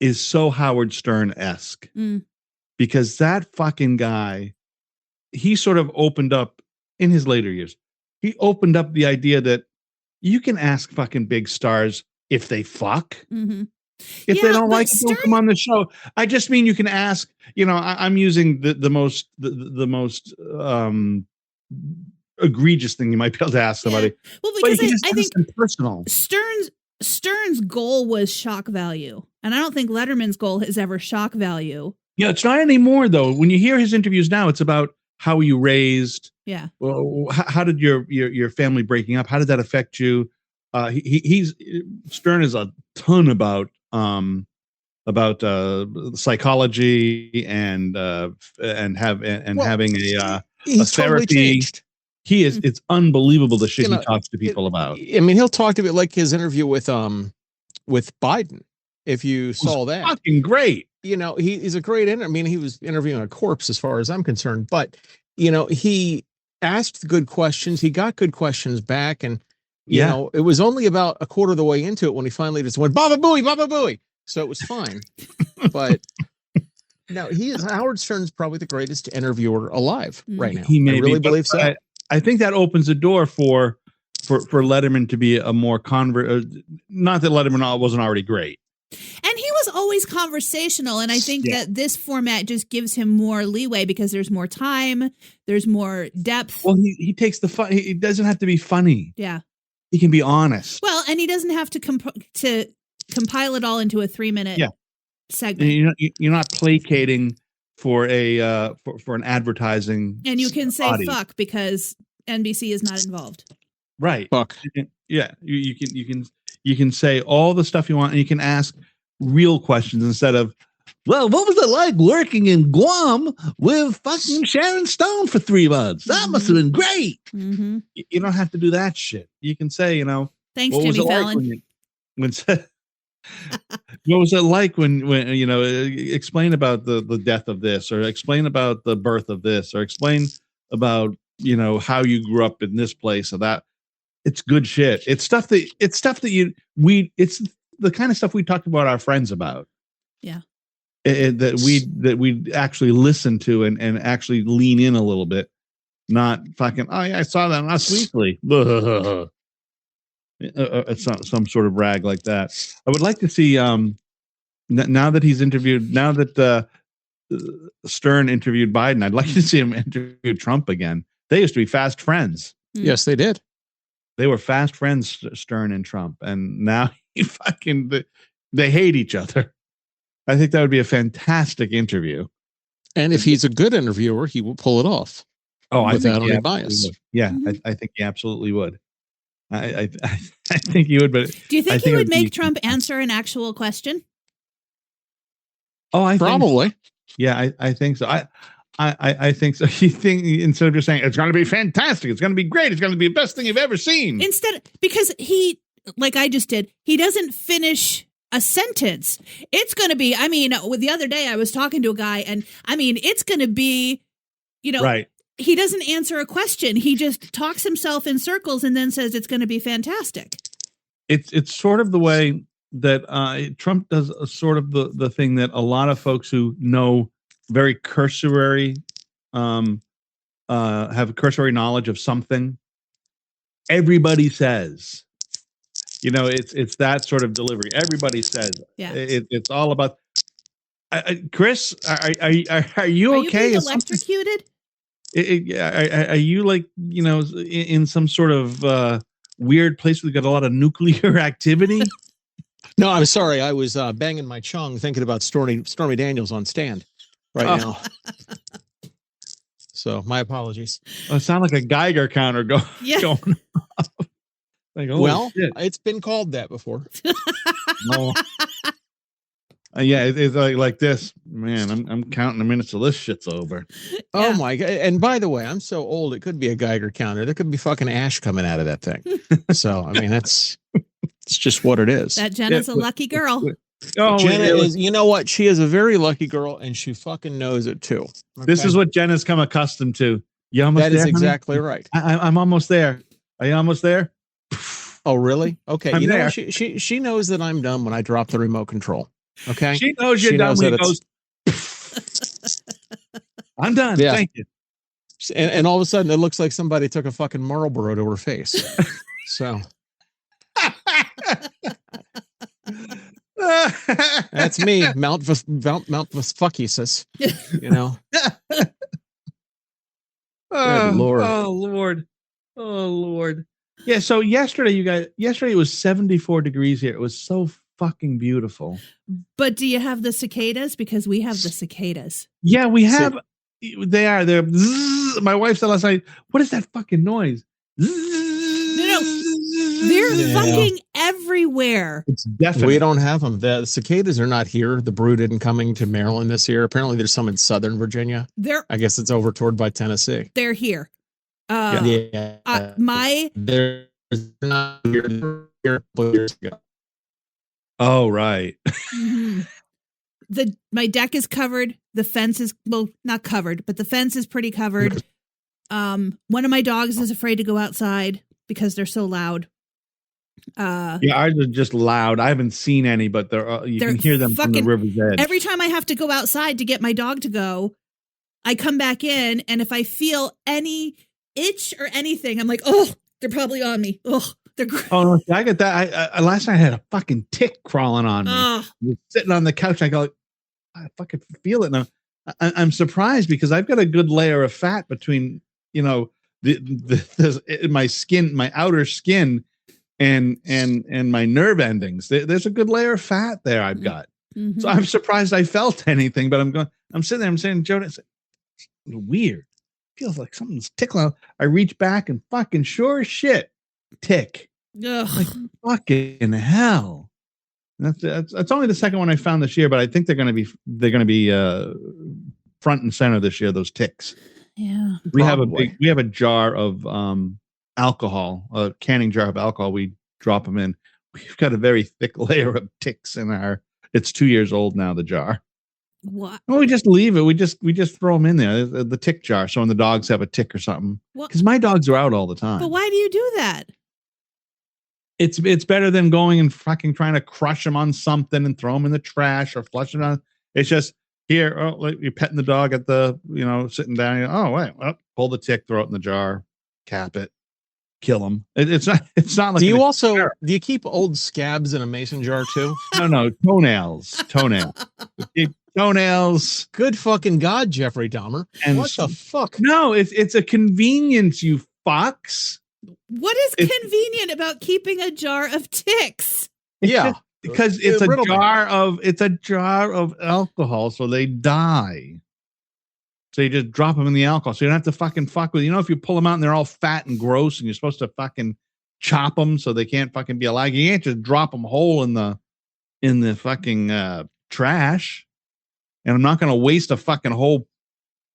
is so Howard Stern-esque. Because that fucking guy, he sort of opened up in his later years. He opened up the idea that you can ask fucking big stars if they fuck. If they don't like it, don't come on the show. I just mean you can ask. I'm using the most egregious thing you might be able to ask somebody. Well, because I think personal. Stern's goal was shock value, and I don't think Letterman's goal is ever shock value. Yeah, it's not anymore though. When you hear his interviews now, it's about how were you raised. Yeah. Well, how did your family breaking up? How did that affect you? Stern is a ton about psychology and having a he's therapy. Totally changed. He is. It's unbelievable the shit he talks to people about. I mean, he'll talk to it like his interview with Biden. If you saw that, fucking great. He's a great I mean, he was interviewing a corpse as far as I'm concerned, but he asked good questions. He got good questions back, and you know, it was only about a quarter of the way into it when he finally just went Baba Booey. So it was fine. But no, Howard Stern's probably the greatest interviewer alive right now. He may I really believe so. I think that opens the door for Letterman to be a more not that Letterman wasn't already great. And he was always conversational. And I think that this format just gives him more leeway because there's more time. There's more depth. Well, he takes the fun. He doesn't have to be funny. Yeah. He can be honest. Well, and he doesn't have to compile it all into a 3-minute segment. You're not placating for an advertising. And you can say audience. Fuck because NBC is not involved. Right. Fuck. Yeah. You can say all the stuff you want, and you can ask real questions instead of Well, what was it like working in Guam with fucking Sharon Stone for 3 months? That must have been great. Mm-hmm. You don't have to do that shit. You can say, Thanks, what was Jimmy it like Fallon. what was it like when explain about the death of this, or explain about the birth of this, or explain about how you grew up in this place or that. It's good shit. It's stuff that it's the kind of stuff we talked about our friends about. Yeah. That we actually listen to and actually lean in a little bit, not fucking, oh yeah, I saw that last weekly. Some sort of rag like that. I would like to see now that he's interviewed, now that Stern interviewed Biden, I'd like to see him interview Trump again. They used to be fast friends. Yes, they did. They were fast friends, Stern and Trump, and now they hate each other. I think that would be a fantastic interview. And if he's a good interviewer, he will pull it off. Oh, without any bias. Yeah, Mm-hmm. I think he absolutely would. I think he would. But do you think he would make Trump answer an actual question? Oh, I probably. Think so. Yeah, I think so. I think so. You think instead of just saying it's going to be fantastic, it's going to be great, it's going to be the best thing you've ever seen. Instead, because he, like I just did, he doesn't finish a sentence. It's going to be, with the other day I was talking to a guy and it's going to be, right. He doesn't answer a question. He just talks himself in circles and then says it's going to be fantastic. It's sort of the way that Trump does a sort of the thing that a lot of folks who know very cursory, have cursory knowledge of something. Everybody says, it's that sort of delivery. Everybody says, yeah. It's all about. Chris, are you okay? Are you being electrocuted? Are you like in some sort of weird place where we got a lot of nuclear activity? No, I'm sorry. I was banging my chung thinking about Stormy Daniels on Stand right now. So my apologies. It sounded like a Geiger counter going off. Like, well, shit. It's been called that before. No. Yeah, it's like this. Man, I'm counting the minutes till this shit's over. Yeah. Oh my God. And by the way, I'm so old, it could be a Geiger counter. There could be fucking ash coming out of that thing. So, it's just what it is. That Jenna's a lucky girl. Oh, Jenna is, you know what? She is a very lucky girl and she fucking knows it too. Okay? This is what Jenna's come accustomed to. You almost that there, is honey? Exactly right. I'm almost there. Are you almost there? Oh, really? Okay. I'm there. Know, she knows that I'm done when I drop the remote control. Okay. She knows you're done when it goes. I'm done. Yeah. Thank you. And all of a sudden, it looks like somebody took a fucking Marlboro to her face. So that's me, Mount Vespuccius. Oh Lord. Oh Lord. Oh Lord. Yeah. So yesterday it was 74 degrees here. It was so fucking beautiful. But do you have the cicadas? Because we have the cicadas. Yeah, we have. They're zzz. My wife said last night, what is that fucking noise? No, they're fucking everywhere. It's definitely. We don't have them. The cicadas are not here. The brood isn't coming to Maryland this year. Apparently there's some in Southern Virginia. I guess it's over toward by Tennessee. They're here. They're not here. Years ago. Oh, right. Mm-hmm. My deck is covered. The fence is, well, not covered, but the fence is pretty covered. One of my dogs is afraid to go outside because they're so loud. Yeah, ours are just loud. I haven't seen any, but you can hear them from the river's edge. Every time I have to go outside to get my dog to go, I come back in, and if I feel any itch or anything, I'm like, oh, they're probably on me. Oh, they're oh no, I get that. I last night I had a fucking tick crawling on me. I was sitting on the couch. I go, I fucking feel it now. I'm surprised because I've got a good layer of fat between my skin, my outer skin, and my nerve endings. There's a good layer of fat there I've got. Mm-hmm. So I'm surprised I felt anything. But I'm sitting there. I'm saying, Jonas, it's weird. Feels like something's tickling. I reach back and fucking sure as shit, tick. Ugh. Like fucking hell. That's only the second one I found this year, but I think they're going to be front and center this year. Those ticks. Yeah. We have a jar of alcohol, a canning jar of alcohol. We drop them in. We've got a very thick layer of ticks in our. It's 2 years old now. The jar. What? Well, we just leave it. We just throw them in there, the tick jar. So when the dogs have a tick or something, because my dogs are out all the time. But why do you do that? It's better than going and fucking trying to crush them on something and throw them in the trash or flush them on. It's just here. Oh, like you're petting the dog at the, sitting down. Oh, wait, pull the tick, throw it in the jar, cap it, kill them. It's not like. Do you keep old scabs in a mason jar too? No, toenails. Toenails. Good fucking God, Jeffrey Dahmer. And what the fuck? No, it's a convenience, you fucks. What is convenient about keeping a jar of ticks? Yeah, because it's a jar of alcohol, so they die. So you just drop them in the alcohol, so you don't have to fucking fuck with. If you pull them out and they're all fat and gross, and you're supposed to fucking chop them so they can't fucking be alive. You can't just drop them whole in the fucking trash. And I'm not going to waste a fucking whole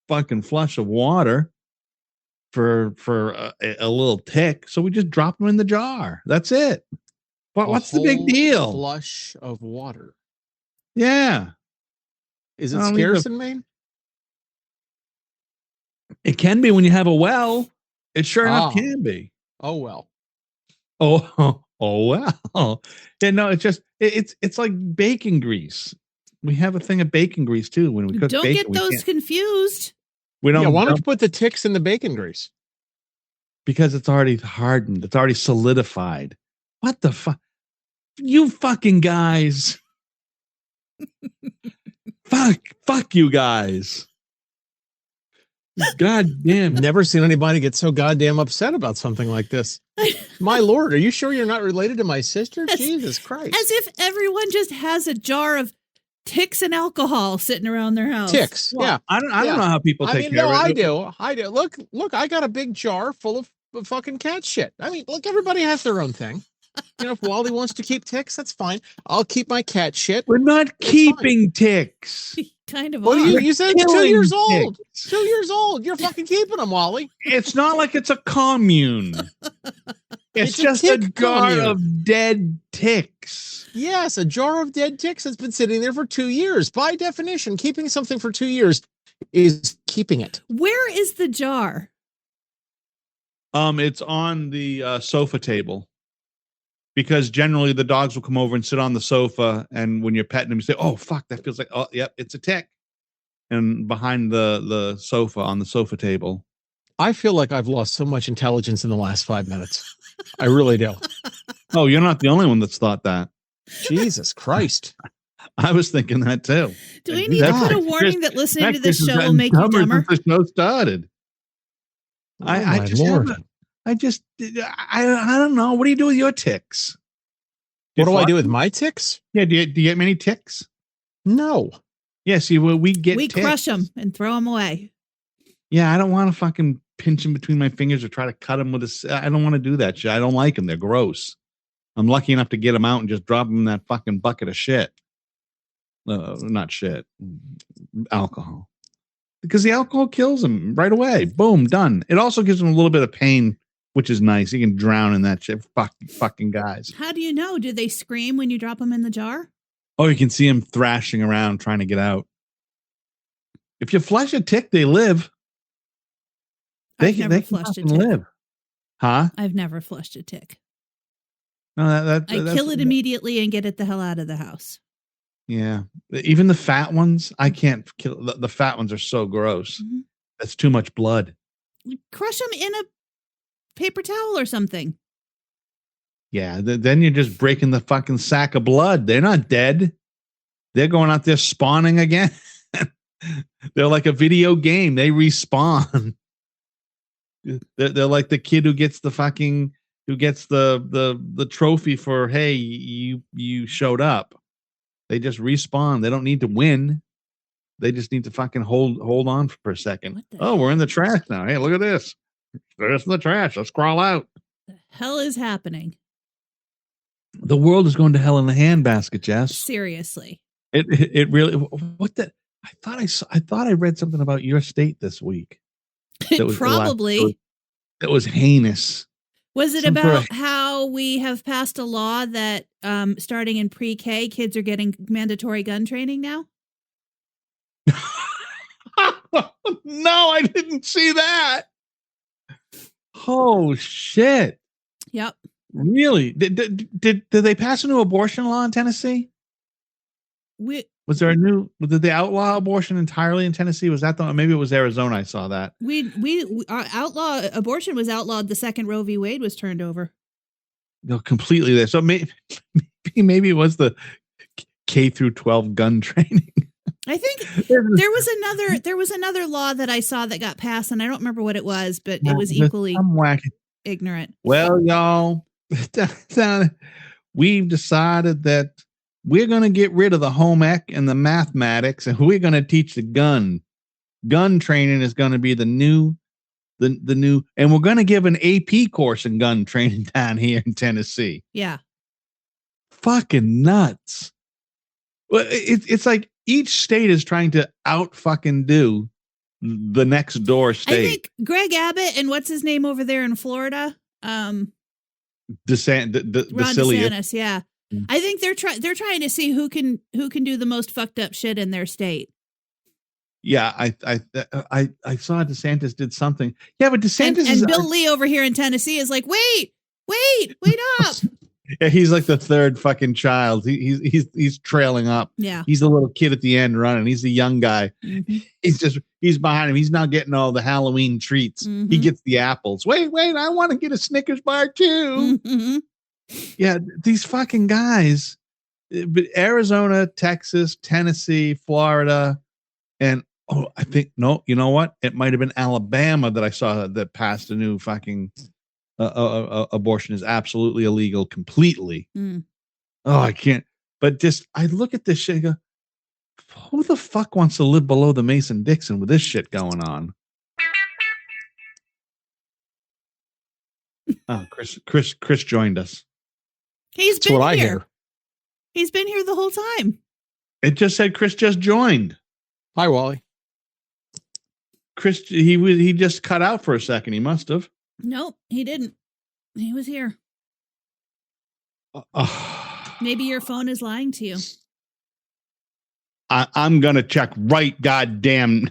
fucking flush of water for a little tick. So we just drop them in the jar. That's it. What's the big deal? Flush of water. Yeah. Is it scarce in Maine? It can be when you have a well. It sure enough can be. Oh, well. Oh, well. Yeah, no, it's like bacon grease. We have a thing of bacon grease too when we cook don't bacon. Don't get those confused. We don't. Yeah, why don't you put the ticks in the bacon grease? Because it's already hardened. It's already solidified. What the fuck? You fucking guys. Fuck you guys. God damn. Never seen anybody get so goddamn upset about something like this. My Lord, are you sure you're not related to my sister? Jesus Christ. As if everyone just has a jar of ticks and alcohol sitting around their house. Ticks. Well, yeah. I don't know how people take care of it. I do. Look, I got a big jar full of fucking cat shit. I mean, look, everybody has their own thing. If Wally wants to keep ticks, that's fine. I'll keep my cat shit. We're not keeping ticks. Kind of. What do you said 2 years old. 2 years old. You're fucking keeping them, Wally. It's not like it's a commune. It's just a jar of dead ticks. Yes, a jar of dead ticks that's been sitting there for 2 years. By definition, keeping something for 2 years is keeping it. Where is the jar? It's on the sofa table. Because generally the dogs will come over and sit on the sofa, and when you're petting them, you say, "Oh fuck, that feels like yep, it's a tick." And behind the sofa on the sofa table, I feel like I've lost so much intelligence in the last 5 minutes. I really do. Oh, you're not the only one that's thought that. Jesus Christ. I was thinking that too. Do we need to put a warning that listening to this show will make you dumber? Since the show started. I don't know. What do you do with your ticks? What do I do with my ticks? Yeah, do you get many ticks? No. Yeah, see, we ticks. Crush them and throw them away. Yeah, I don't want to fucking pinch them between my fingers or try to cut them with I don't want to do that shit. I don't like them. They're gross. I'm lucky enough to get them out and just drop them in that fucking bucket of shit. Not shit. Alcohol. Because the alcohol kills them right away. Boom, done. It also gives them a little bit of pain, which is nice. You can drown in that shit. Fucking guys. How do you know? Do they scream when you drop them in the jar? Oh, you can see them thrashing around trying to get out. If you flush a tick, they live. They can live. Huh? I've never flushed a tick. No, I kill it immediately and get it the hell out of the house. Yeah. Even the fat ones, I can't kill. The fat ones are so gross. Mm-hmm. That's too much blood. Crush them in a paper towel or something. Yeah. Then you're just breaking the fucking sack of blood. They're not dead. They're going out there spawning again. They're like a video game. They respawn. They're like the kid who gets the trophy for, hey, you showed up. They just respawn. They don't need to win. They just need to fucking hold on for a second. Oh, we're in the trash now. Hey, look at this. There's the trash. Let's crawl out. The hell is happening? The world is going to hell in a handbasket, Jess. Seriously. It really. What the? I thought I read something about your state this week. Probably. That was heinous. Was it about how we have passed a law that starting in pre-K, kids are getting mandatory gun training now? No, I didn't see that. Oh shit! Yep. Really? Did they pass a new abortion law in Tennessee? Was there a new? Did they outlaw abortion entirely in Tennessee? Was that maybe it was Arizona? I saw that. Abortion was outlawed the second Roe v. Wade was turned over. No, completely there. So maybe it was the K through 12 gun training. I think there was another law that I saw that got passed, and I don't remember what it was, but it was equally ignorant. Well, y'all, we've decided that we're going to get rid of the home ec and the mathematics, and we're going to teach the gun training is going to be the new, and we're going to give an AP course in gun training down here in Tennessee. Yeah. Fucking nuts. Well, it's like each state is trying to out fucking do the next door state. I think Greg Abbott and what's his name over there in Florida? Ron DeSantis, yeah. I think they're trying to see who can do the most fucked up shit in their state. Yeah, I saw DeSantis did something. Yeah, but DeSantis and Bill Lee over here in Tennessee is like, wait up. Yeah, he's like the third fucking child. He's trailing up. Yeah, he's the little kid at the end running. He's the young guy. Mm-hmm. He's behind him. He's not getting all the Halloween treats. Mm-hmm. He gets the apples. Wait, I want to get a Snickers bar too. Mm-hmm. Yeah, these fucking guys. But Arizona, Texas, Tennessee, Florida, and I think you know what? It might have been Alabama that I saw that passed a new fucking abortion is absolutely illegal completely. Mm. Oh, I can't. But just I look at this shit and go, who the fuck wants to live below the Mason-Dixon with this shit going on? Oh, Chris joined us. He's been here. I hear. He's been here the whole time. It just said Chris just joined. Hi, Wally. Chris, he just cut out for a second. He must have. Nope, he didn't. He was here. Maybe your phone is lying to you. I'm gonna check right goddamn.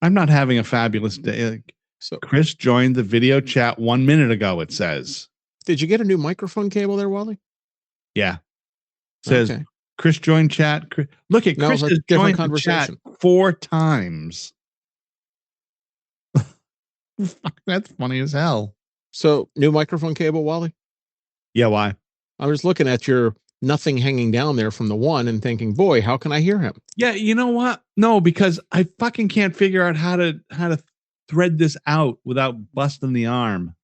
I'm not having a fabulous day. So Chris joined the video chat 1 minute ago. It says. Did you get a new microphone cable there, Wally? Yeah. It says okay. Chris joined chat. Look at Chris has joined the chat 4 times. That's funny as hell. So, new microphone cable, Wally? Yeah, why? I was looking at your nothing hanging down there from the one and thinking, boy, how can I hear him? Yeah, you know what? No, because I fucking can't figure out how to thread this out without busting the arm.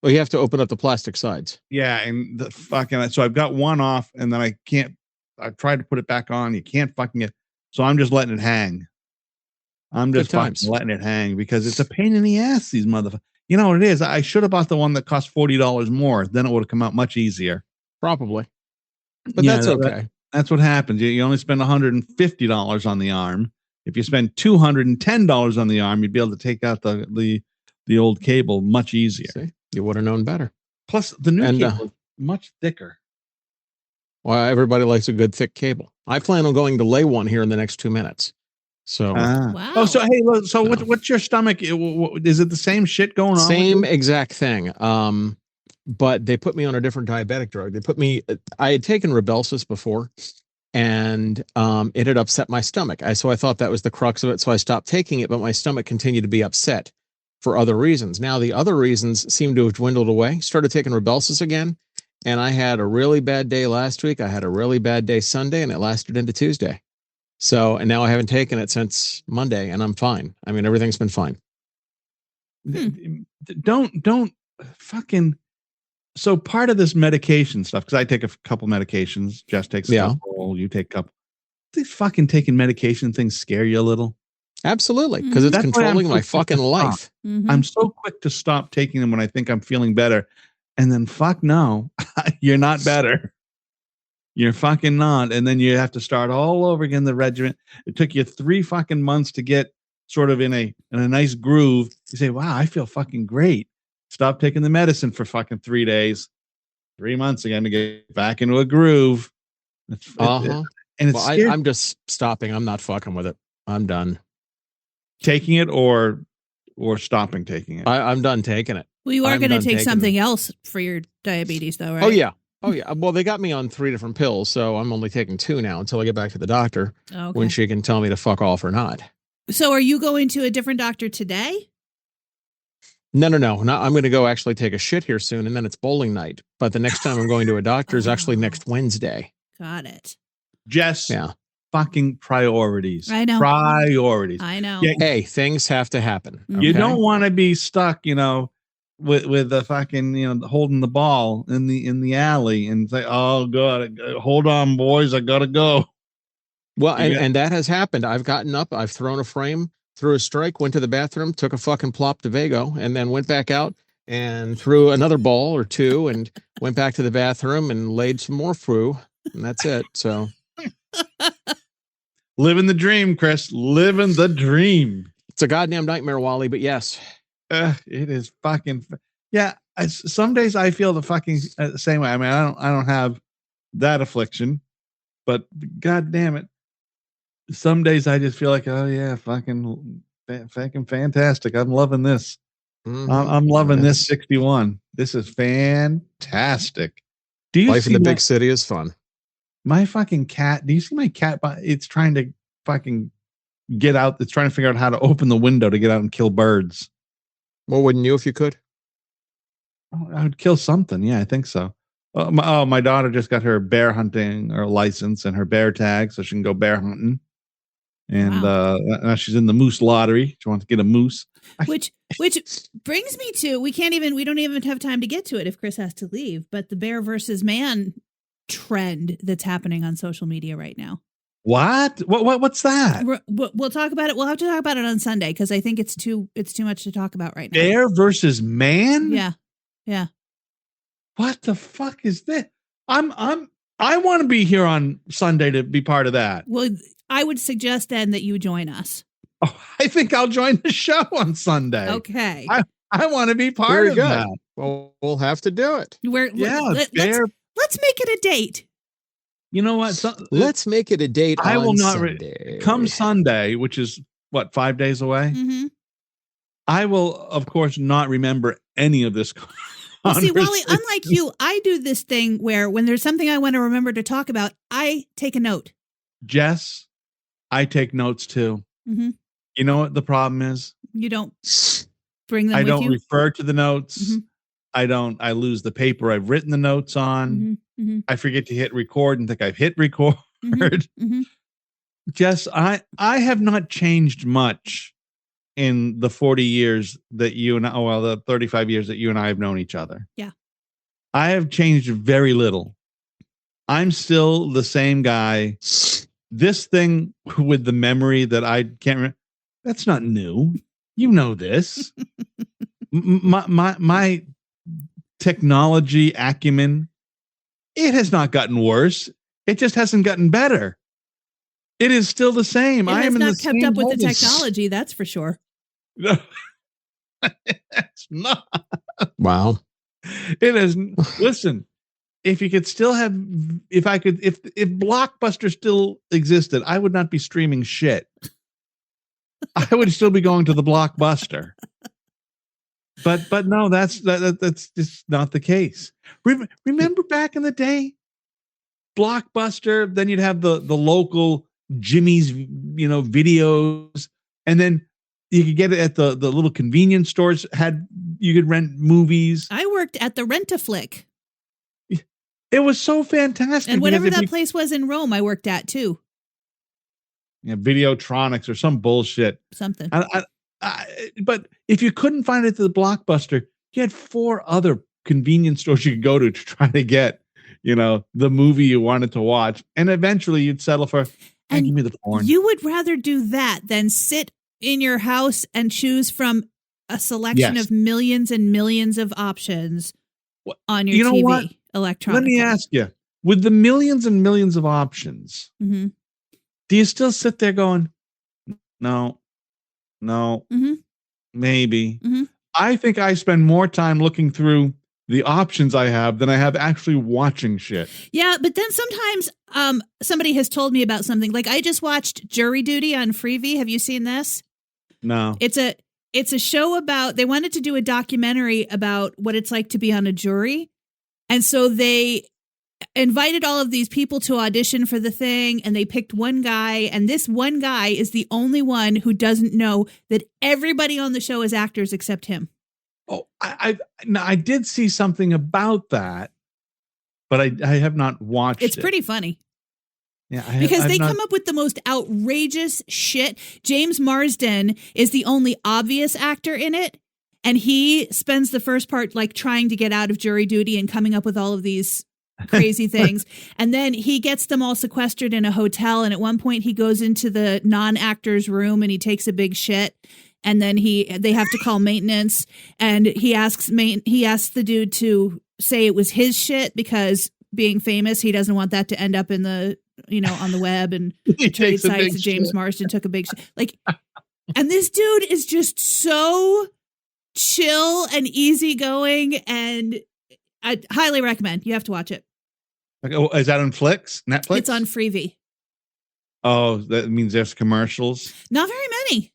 Well, you have to open up the plastic sides. Yeah, and the fucking so I've got one off, and then I've tried to put it back on. You can't fucking get. So I'm just letting it hang. I'm just fucking letting it hang because it's a pain in the ass. These motherfuckers. You know what it is? I should have bought the one that cost $40 more. Then it would have come out much easier. Probably. But yeah, that's okay. That's what happens. You only spend $150 on the arm. If you spend $210 on the arm, you'd be able to take out the old cable much easier. See? You would have known better. Plus, the new cable is much thicker. Well, everybody likes a good thick cable. I plan on going to lay one here in the next 2 minutes. So, wow. Oh, so hey, so what's your stomach? Is it the same shit going on? Same exact thing. But they put me on a different diabetic drug. I had taken Rybelsus before, and it had upset my stomach. So I thought that was the crux of it. So I stopped taking it, but my stomach continued to be upset for other reasons. Now the other reasons seem to have dwindled away. Started taking Rybelsus again, and I had a really bad day last week. I had a really bad day Sunday, and it lasted into Tuesday. So, and now I haven't taken it since Monday, and I'm fine. I mean, everything's been fine. Don't fucking. So part of this medication stuff, because I take a couple medications. Jess takes a couple. You take a couple. These fucking taking medication things scare you a little. Absolutely, because it's controlling my fucking life. I'm so quick to stop taking them when I think I'm feeling better. And then fuck no, you're not better. You're fucking not. And then you have to start all over again, the regimen. It took you 3 fucking months to get sort of in a nice groove. You say, wow, I feel fucking great. Stop taking the medicine for fucking 3 days. 3 months again to get back into a groove. And I'm just stopping. I'm not fucking with it. I'm done. Taking it or stopping taking it? I'm done taking it. Well, you are going to take something else for your diabetes, though, right? Oh, yeah. Well, they got me on 3 different pills, so I'm only taking 2 now until I get back to the doctor when she can tell me to fuck off or not. So are you going to a different doctor today? No. I'm going to go actually take a shit here soon, and then it's bowling night. But the next time I'm going to a doctor is actually next Wednesday. Got it. Jess, fucking priorities. I know. Priorities. I know. Yeah. Hey, things have to happen. Okay? You don't want to be stuck, with the fucking, holding the ball in the alley and say, oh God, hold on, boys, I gotta go. Well, and that has happened. I've gotten up, I've thrown a frame, threw a strike, went to the bathroom, took a fucking plop to Vago, and then went back out and threw another ball or 2 and went back to the bathroom and laid some more through, and that's it. So living the dream, Chris. Living the dream. It's a goddamn nightmare, Wally, but yes. It is fucking some days I feel the fucking same way. I mean, I don't have that affliction, but god damn it, some days I just feel like, oh yeah, fucking fantastic. I'm loving this. I'm loving this 61. This is fantastic. Do you Life in the big city is fun. My fucking cat. Do you see my cat? It's trying to fucking get out. It's trying to figure out how to open the window to get out and kill birds. Well, wouldn't you if you could? I would kill something. Yeah, I think so. My daughter just got her bear hunting or license and her bear tag, so she can go bear hunting. And now she's in the moose lottery. She wants to get a moose. Which brings me to we don't even have time to get to it if Chris has to leave. But the bear versus man trend that's happening on social media right now. What's that? We'll talk about it. We'll have to talk about it on Sunday because I think it's too much to talk about right now. Bear versus man? Yeah. What the fuck is this? I want to be here on Sunday to be part of that. Well, I would suggest then that you join us. Oh, I think I'll join the show on Sunday. Okay. I want to be part of that. Well, we'll have to do it. Let's make it a date. You know what? Let's make it a date. I will not Sunday. Come Sunday, which is 5 days away. Mm-hmm. I will, of course, not remember any of this. Well, see, Wally, unlike you, I do this thing where when there's something I want to remember to talk about, I take a note. Jess, I take notes too. Mm-hmm. You know what the problem is? You don't bring them. I with don't you? refer to the notes. Mm-hmm. I lose the paper I've written the notes on. Mm-hmm. Mm-hmm. I forget to hit record and think I've hit record. Mm-hmm. Mm-hmm. Jess, I have not changed much in the 40 years that you and the 35 years that you and I have known each other. Yeah. I have changed very little. I'm still the same guy. This thing with the memory that I can't remember, that's not new. You know this. my technology acumen, it has not gotten worse. It just hasn't gotten better. It is still the same. It has not kept up with the technology, that's for sure. No, it's not. Wow. It is. Listen, if you could still have, if Blockbuster still existed, I would not be streaming shit. I would still be going to the Blockbuster. But no, that's just not the case. Remember back in the day, Blockbuster, then you'd have the local Jimmy's, videos, and then you could get it at the little convenience stores. You could rent movies. I worked at the Rent-A-Flick. It was so fantastic. And whatever that place was in Rome, I worked at too. Yeah, Videotronics or some bullshit. Something. But if you couldn't find it at the Blockbuster, you had 4 other convenience stores you could go to try to get, the movie you wanted to watch. And eventually you'd settle for, and give me the porn. You would rather do that than sit in your house and choose from a selection of millions and millions of options on your You know TV what? electronically. Let me ask you, with the millions and millions of options, Mm-hmm. do you still sit there going, no, Mm-hmm. maybe? Mm-hmm. I think I spend more time looking through the options I have than I have actually watching shit. Yeah, but then sometimes somebody has told me about something. Like I just watched Jury Duty on Freevee. Have you seen this? No. It's a show about, they wanted to do a documentary about what it's like to be on a jury. And so they invited all of these people to audition for the thing, and they picked one guy, and this one guy is the only one who doesn't know that everybody on the show is actors except him. Oh, I did see something about that, but I have not watched It's it. pretty funny. Yeah, because they come up with the most outrageous shit. James Marsden is the only obvious actor in it, and he spends the first part like trying to get out of jury duty and coming up with all of these crazy things. And then he gets them all sequestered in a hotel, and at one point he goes into the non-actor's room and he takes a big shit. And then they have to call maintenance, and he asks the dude to say it was his shit because being famous, he doesn't want that to end up in the, on the web and trade sites. James Marsden took a big shit. Like, and this dude is just so chill and easygoing, and I highly recommend. You have to watch it. Okay, oh, is that on Netflix? It's on Freevee. Oh, that means there's commercials. Not very many.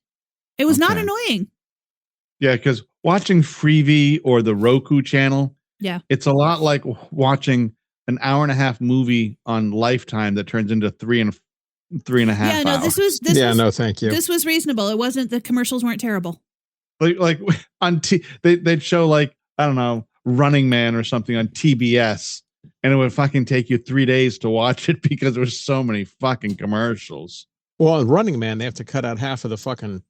It was not annoying. Yeah, because watching Freevee or the Roku channel, it's a lot like watching an hour-and-a-half movie on Lifetime that turns into three and a half. Yeah, no, hours. No, thank you. This was reasonable. It wasn't. The commercials weren't terrible. Like on they'd show like, I don't know, Running Man or something on TBS, and it would fucking take you 3 days to watch it because there was so many fucking commercials. Well, Running Man, they have to cut out half of the fucking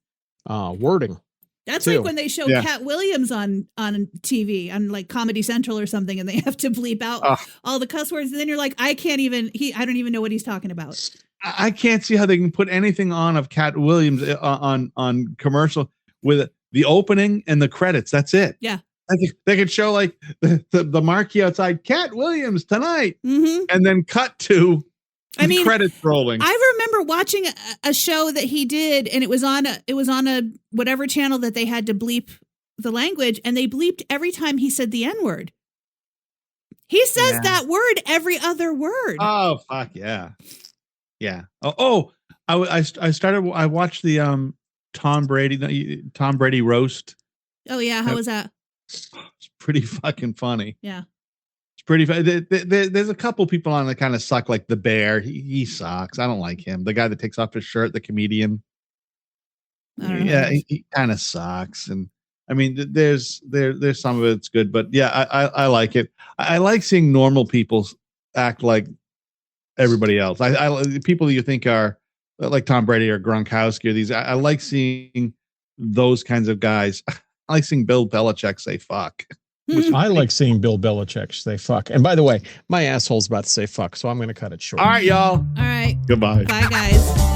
wording. That's too. like when they show Cat Williams on TV on like Comedy Central or something, and they have to bleep out all the cuss words, and then you're like, I don't even know what he's talking about. I can't see how they can put anything on of Cat Williams on commercial with the opening and the credits. That's it. Yeah. They could show like the marquee outside, Cat Williams tonight, and then cut to credits rolling. I remember watching a show that he did, and it was on a whatever channel that they had to bleep the language, and they bleeped every time he said the N-word. He says that word every other word. Oh fuck yeah, yeah. I watched the Tom Brady roast. Oh yeah, how was that? It's pretty fucking funny. Yeah. Pretty. There's a couple people on that kind of suck, like the Bear. He sucks. I don't like him. The guy that takes off his shirt, the comedian. Yeah, he kind of sucks. And I mean, there's some of it's good, but yeah, I like it. I like seeing normal people act like everybody else. I people you think are like Tom Brady or Gronkowski or these. I like seeing those kinds of guys. I like seeing Bill Belichick say fuck. I like seeing Bill Belichick say fuck. And by the way, my asshole's about to say fuck, so I'm going to cut it short. All right, y'all. All right. Goodbye. Bye, guys.